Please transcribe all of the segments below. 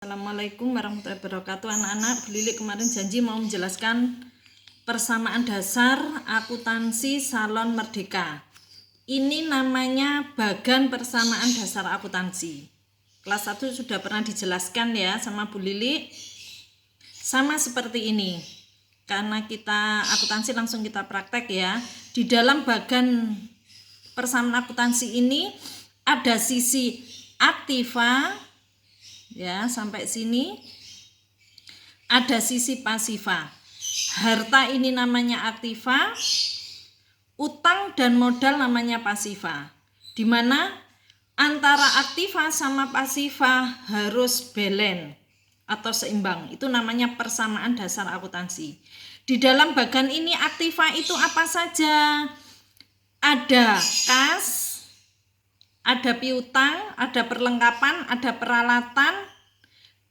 Assalamualaikum warahmatullahi wabarakatuh. Anak-anak, Bu Lili kemarin janji mau menjelaskan persamaan dasar akuntansi salon merdeka. Ini namanya bagan persamaan dasar akuntansi. Kelas 1 sudah pernah dijelaskan ya sama Bu Lili. Sama seperti ini. Karena kita akuntansi langsung kita praktek ya. Di dalam bagan persamaan akuntansi ini ada sisi aktiva ya, sampai sini ada sisi pasifa. Harta ini namanya aktiva, utang dan modal namanya pasifa. Di mana antara aktiva sama pasifa harus balance atau seimbang. Itu namanya persamaan dasar akuntansi. Di dalam bagan ini aktiva itu apa saja? Ada kas, ada piutang, ada perlengkapan, ada peralatan,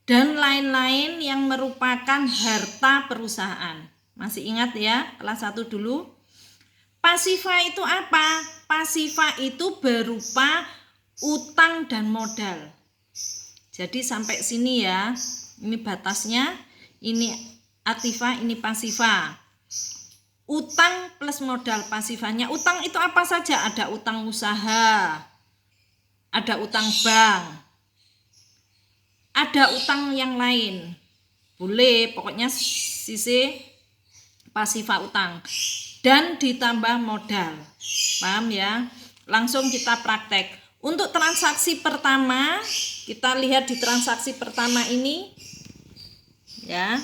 dan lain-lain yang merupakan harta perusahaan. Masih ingat ya, kelas 1 dulu. Pasifa itu apa? Pasifa itu berupa utang dan modal. Jadi sampai sini ya, ini batasnya, ini aktiva, ini pasifa. Utang plus modal pasifanya. Utang itu apa saja? Ada utang usaha, ada utang bank, ada utang yang lain. Boleh, pokoknya sisi pasifa utang. Dan ditambah modal. Paham ya? Langsung kita praktek. Untuk transaksi pertama, kita lihat di transaksi pertama ini. Ya.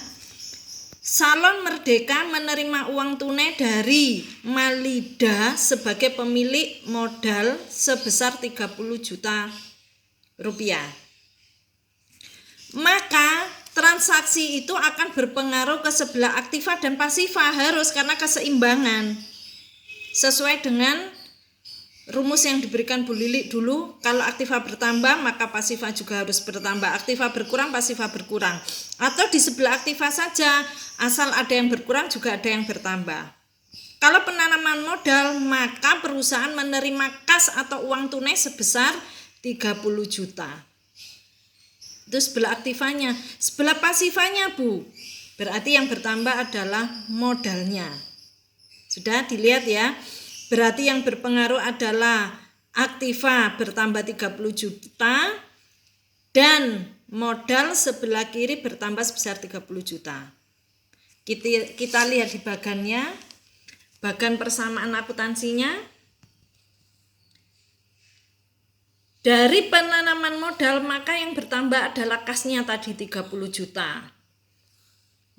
Salon Merdeka menerima uang tunai dari Malida sebagai pemilik modal sebesar 30 juta rupiah. Maka transaksi itu akan berpengaruh ke sebelah aktiva dan pasifa, harus, karena keseimbangan. Sesuai dengan rumus yang diberikan Bu Lili dulu, kalau aktiva bertambah maka pasifa juga harus bertambah. Aktiva berkurang, pasifa berkurang. Atau di sebelah aktiva saja, asal ada yang berkurang juga ada yang bertambah. Kalau penanaman modal, maka perusahaan menerima kas atau uang tunai sebesar 30 juta. Itu sebelah aktivanya. Sebelah pasifanya, Bu, berarti yang bertambah adalah modalnya. Sudah dilihat ya. Berarti yang berpengaruh adalah aktiva bertambah 30 juta dan modal sebelah kiri bertambah sebesar 30 juta. Kita lihat di bagannya, bagan persamaan akuntansinya. Dari penanaman modal maka yang bertambah adalah kasnya tadi 30 juta.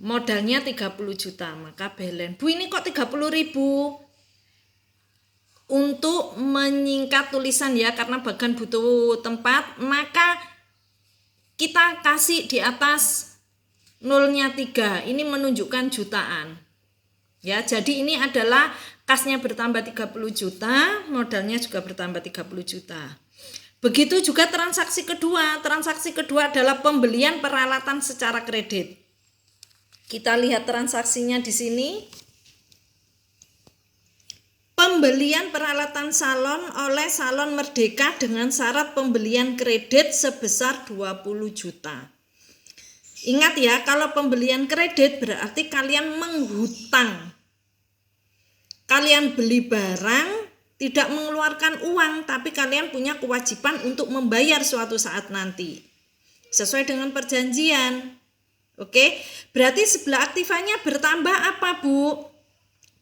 Modalnya 30 juta, maka balance. Bu, ini kok 30 ribu? Untuk menyingkat tulisan ya, karena bagan butuh tempat, maka kita kasih di atas nolnya 3. Ini menunjukkan jutaan. Ya, jadi ini adalah kasnya bertambah 30 juta, modalnya juga bertambah 30 juta. Begitu juga transaksi kedua. Transaksi kedua adalah pembelian peralatan secara kredit. Kita lihat transaksinya di sini. Pembelian peralatan salon oleh Salon Merdeka dengan syarat pembelian kredit sebesar 20 juta. Ingat ya, kalau pembelian kredit berarti kalian menghutang. Kalian beli barang, tidak mengeluarkan uang, tapi kalian punya kewajiban untuk membayar suatu saat nanti. Sesuai dengan perjanjian. Oke, berarti sebelah aktivanya bertambah apa, Bu?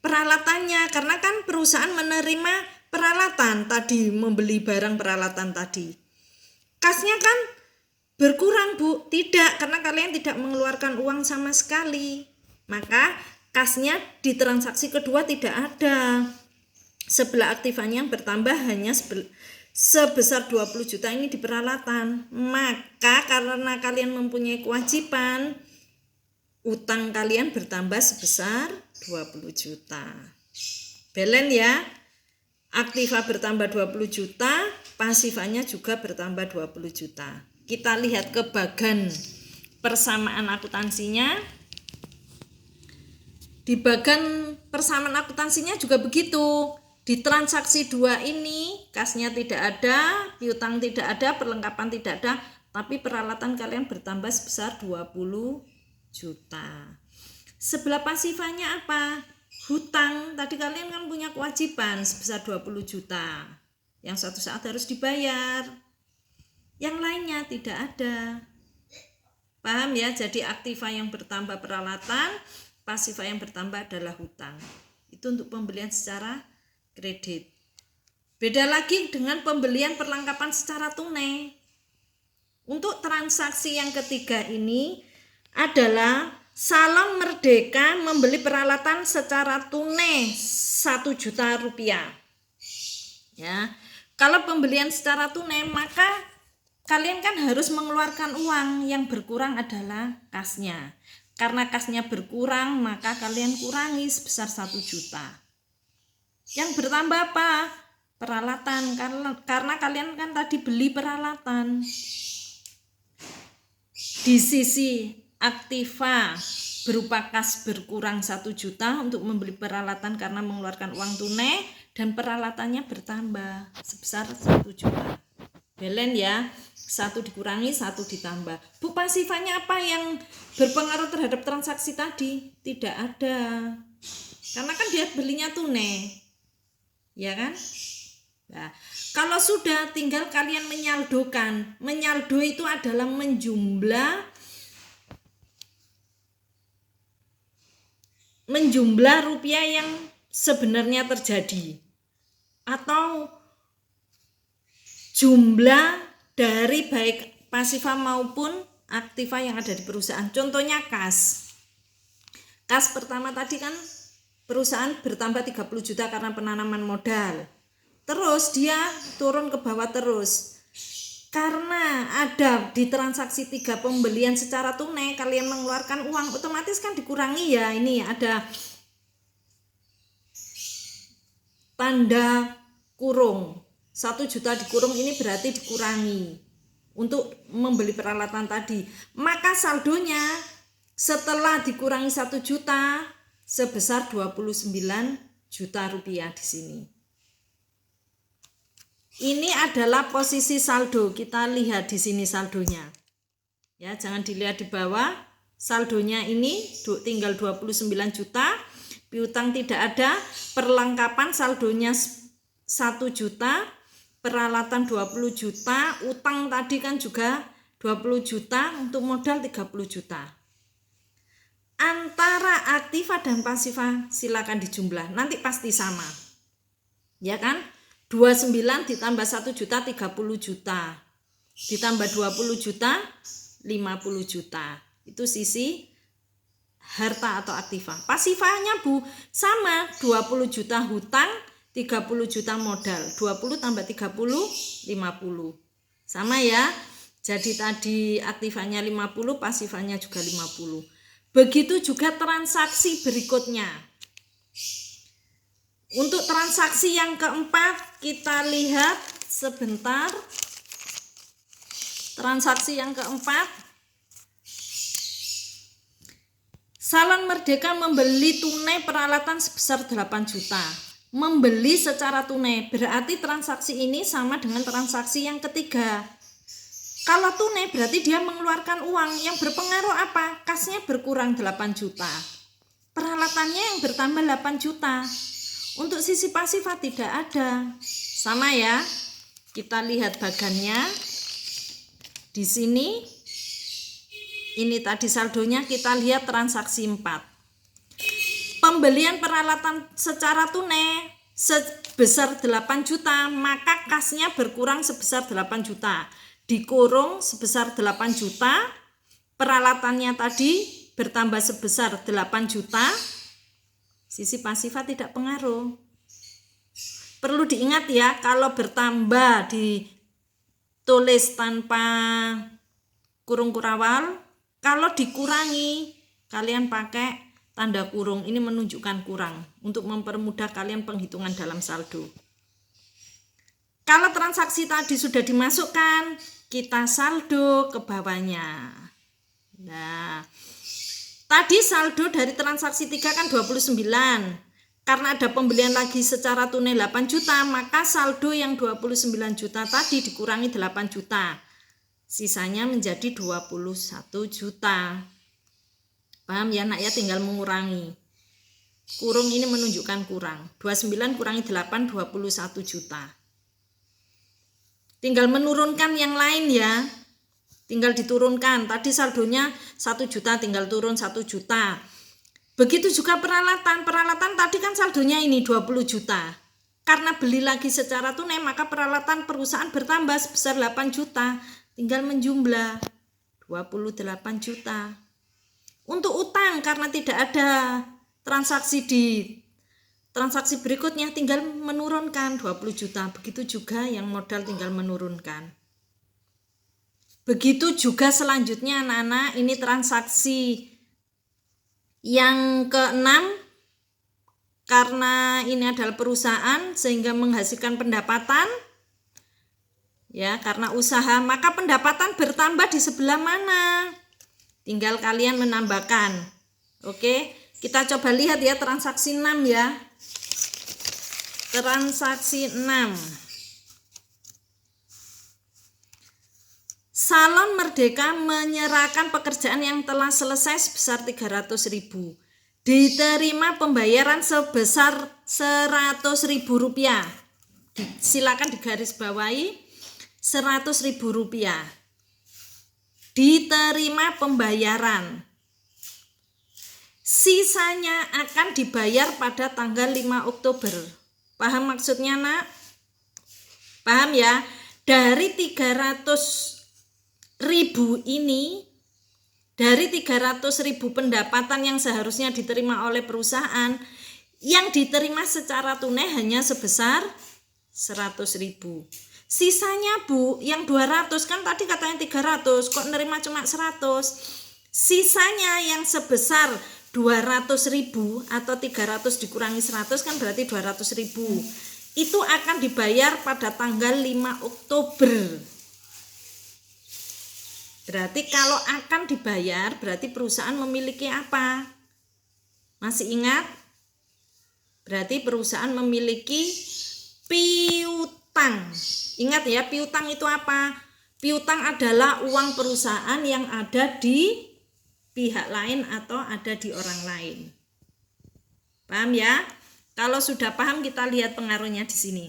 Peralatannya, karena kan perusahaan menerima peralatan tadi, membeli barang peralatan tadi. Kasnya kan berkurang, Bu? Tidak, karena kalian tidak mengeluarkan uang sama sekali. Maka kasnya di transaksi kedua tidak ada. Sebelah aktivanya bertambah hanya sebesar 20 juta ini di peralatan. Maka karena kalian mempunyai kewajiban, utang kalian bertambah sebesar 20 juta. Balance ya. Aktiva bertambah 20 juta, pasifanya juga bertambah 20 juta. Kita lihat ke bagan persamaan akuntansinya. Di bagan persamaan akuntansinya juga begitu. Di transaksi 2 ini kasnya tidak ada, piutang tidak ada, perlengkapan tidak ada, tapi peralatan kalian bertambah sebesar 20 juta. Sebelah pasifanya apa? Hutang. Tadi kalian kan punya kewajiban sebesar 20 juta yang suatu saat harus dibayar, yang lainnya tidak ada. Paham ya? Jadi aktiva yang bertambah peralatan, pasifa yang bertambah adalah hutang. Itu untuk pembelian secara kredit. Beda lagi dengan pembelian perlengkapan secara tunai. Untuk transaksi yang ketiga ini adalah Salon Merdeka membeli peralatan secara tunai 1 juta rupiah. Ya, kalau pembelian secara tunai maka kalian kan harus mengeluarkan uang, yang berkurang adalah kasnya. Karena kasnya berkurang maka kalian kurangi sebesar 1 juta. Yang bertambah apa? Peralatan, karena kalian kan tadi beli peralatan. Di sisi aktiva berupa kas berkurang 1 juta untuk membeli peralatan karena mengeluarkan uang tunai, dan peralatannya bertambah sebesar 1 juta. Belen ya, 1 dikurangi 1 ditambah. Bu, pasifanya apa yang berpengaruh terhadap transaksi tadi? Tidak ada, karena kan dia belinya tunai, ya kan? Nah, kalau sudah tinggal kalian menyaldokan. Menyaldo itu adalah menjumlah rupiah yang sebenarnya terjadi, atau jumlah dari baik pasifa maupun aktiva yang ada di perusahaan. Contohnya kas. Kas pertama tadi kan perusahaan bertambah 30 juta karena penanaman modal. Terus dia turun ke bawah terus. Karena ada di transaksi 3 pembelian secara tunai, kalian mengeluarkan uang, otomatis kan dikurangi ya. Ini ada tanda kurung. 1 juta dikurung, ini berarti dikurangi untuk membeli peralatan tadi. Maka saldonya setelah dikurangi 1 juta sebesar 29 juta rupiah di sini. Ini adalah posisi saldo. Kita lihat di sini saldonya. Ya, jangan dilihat di bawah. Saldonya ini tinggal 29 juta. Piutang tidak ada. Perlengkapan saldonya 1 juta. Peralatan 20 juta. Utang tadi kan juga 20 juta. Untuk modal 30 juta. Antara aktiva dan pasifa silakan dijumlah. Nanti pasti sama. Ya kan? 29 ditambah 1 juta 30 juta, ditambah 20 juta 50 juta. Itu sisi harta atau aktiva. Pasifanya Bu sama, 20 juta hutang, 30 juta modal. 20 tambah 30 50. Sama ya. Jadi tadi aktivanya 50, pasifanya juga 50. Begitu juga transaksi berikutnya. Untuk transaksi yang keempat, kita lihat sebentar. Transaksi yang keempat, Salon Merdeka membeli tunai peralatan sebesar 8 juta. Membeli secara tunai, berarti transaksi ini sama dengan transaksi yang ketiga. Kalau tunai berarti dia mengeluarkan uang, yang berpengaruh apa? Kasnya berkurang 8 juta. Peralatannya yang bertambah 8 juta. Untuk sisi pasifa tidak ada. Sama ya. Kita lihat bagannya. Di sini ini tadi saldonya, kita lihat transaksi 4. Pembelian peralatan secara tunai sebesar 8 juta, maka kasnya berkurang sebesar 8 juta. Dikurung sebesar 8 juta. Peralatannya tadi bertambah sebesar 8 juta. Sisi pasifa tidak pengaruh. Perlu diingat ya, kalau bertambah ditulis tanpa kurung kurawal, kalau dikurangi kalian pakai tanda kurung. Ini menunjukkan kurang untuk mempermudah kalian penghitungan dalam saldo. Kalau transaksi tadi sudah dimasukkan, kita saldo ke bawahnya. Nah, tadi saldo dari transaksi 3 kan 29. Karena ada pembelian lagi secara tunai 8 juta, maka saldo yang 29 juta tadi dikurangi 8 juta. Sisanya menjadi 21 juta. Paham ya nak ya, tinggal mengurangi. Kurung ini menunjukkan kurang. 29 kurangi 8, 21 juta. Tinggal menurunkan yang lain ya. Tinggal diturunkan. Tadi saldonya 1 juta, tinggal turun 1 juta. Begitu juga peralatan. Peralatan tadi kan saldonya ini 20 juta. Karena beli lagi secara tunai, maka peralatan perusahaan bertambah sebesar 8 juta. Tinggal menjumlah 28 juta. Untuk utang, karena tidak ada transaksi berikutnya, tinggal menurunkan 20 juta. Begitu juga yang modal tinggal menurunkan. Begitu juga selanjutnya anak-anak, ini transaksi yang keenam. Karena ini adalah perusahaan sehingga menghasilkan pendapatan. Ya, karena usaha, maka pendapatan bertambah di sebelah mana? Tinggal kalian menambahkan. Oke, kita coba lihat ya transaksi 6 ya. Transaksi 6. Salon Merdeka menyerahkan pekerjaan yang telah selesai sebesar 300.000. Diterima pembayaran sebesar 100.000 rupiah. Silakan digarisbawahi 100.000 rupiah. Diterima pembayaran. Sisanya akan dibayar pada tanggal 5 Oktober. Paham maksudnya nak? Paham ya? Dari 300.000 ini, dari 300.000 pendapatan yang seharusnya diterima oleh perusahaan, yang diterima secara tunai hanya sebesar 100.000. Sisanya Bu, yang 200 kan tadi katanya 300, kok nerima cuma 100. Sisanya yang sebesar 200.000 atau 300 dikurangi 100 kan berarti 200.000. Itu akan dibayar pada tanggal 5 Oktober. Berarti kalau akan dibayar berarti perusahaan memiliki apa? Masih ingat? Berarti perusahaan memiliki piutang. Ingat ya, piutang itu apa? Piutang adalah uang perusahaan yang ada di pihak lain atau ada di orang lain. Paham ya? Kalau sudah paham, kita lihat pengaruhnya di sini.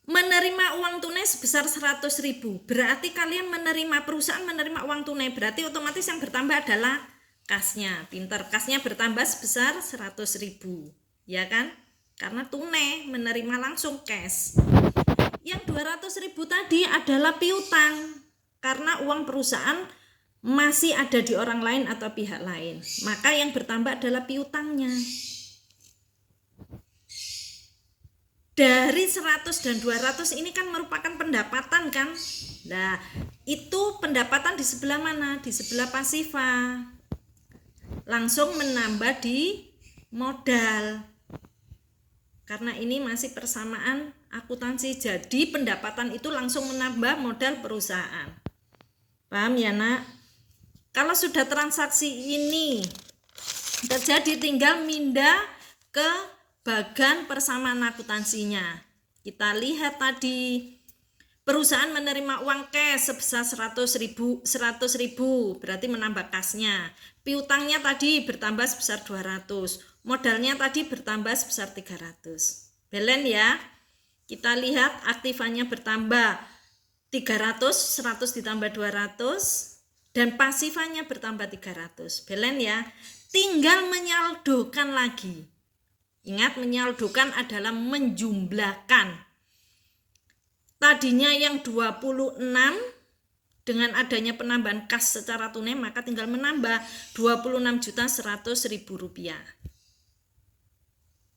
Menerima uang tunai sebesar 100.000. Berarti kalian menerima, perusahaan menerima uang tunai, berarti otomatis yang bertambah adalah kasnya. Pinter, kasnya bertambah sebesar 100.000. Ya kan? Karena tunai, menerima langsung cash. Yang 200.000 tadi adalah piutang. Karena uang perusahaan masih ada di orang lain atau pihak lain. Maka yang bertambah adalah piutangnya. Dari 100 dan 200 ini kan merupakan pendapatan kan. Nah, itu pendapatan di sebelah mana? Di sebelah pasifa. Langsung menambah di modal. Karena ini masih persamaan akuntansi. Jadi pendapatan itu langsung menambah modal perusahaan. Paham ya nak? Kalau sudah transaksi ini terjadi, tinggal pindah ke bagan persamaan akuntansinya. Kita lihat tadi perusahaan menerima uang cash sebesar 100.000, berarti menambah kasnya. Piutangnya tadi bertambah sebesar 200, modalnya tadi bertambah sebesar 300. Belen ya. Kita lihat aktifannya bertambah 300, 100 ditambah 200 dan pasifannya bertambah 300. Belen ya. Tinggal menyaldokan lagi. Ingat, menyaldokan adalah menjumlahkan. Tadinya yang 26, dengan adanya penambahan kas secara tunai, maka tinggal menambah 26.100.000 rupiah.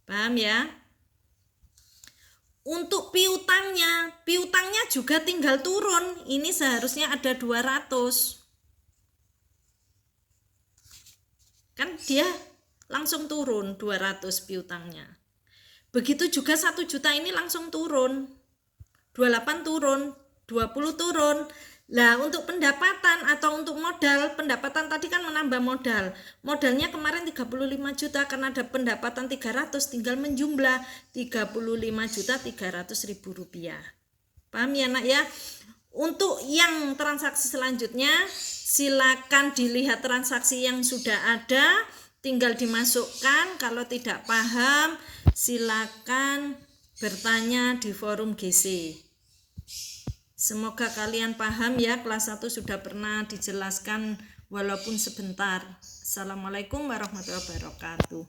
Paham ya? Untuk piutangnya juga tinggal turun. Ini seharusnya ada 200. Kan dia langsung turun 200 piutangnya. Begitu juga 1 juta ini langsung turun. 28 turun, 20 turun. Lah untuk pendapatan atau untuk modal, pendapatan tadi kan menambah modal. Modalnya kemarin 35 juta, karena ada pendapatan 300, tinggal menjumlah 35.300.000 rupiah. Paham ya nak ya? Untuk yang transaksi selanjutnya, silakan dilihat transaksi yang sudah ada, tinggal dimasukkan. Kalau tidak paham, silakan bertanya di forum GC. Semoga kalian paham ya, kelas 1 sudah pernah dijelaskan walaupun sebentar. Assalamualaikum warahmatullahi wabarakatuh.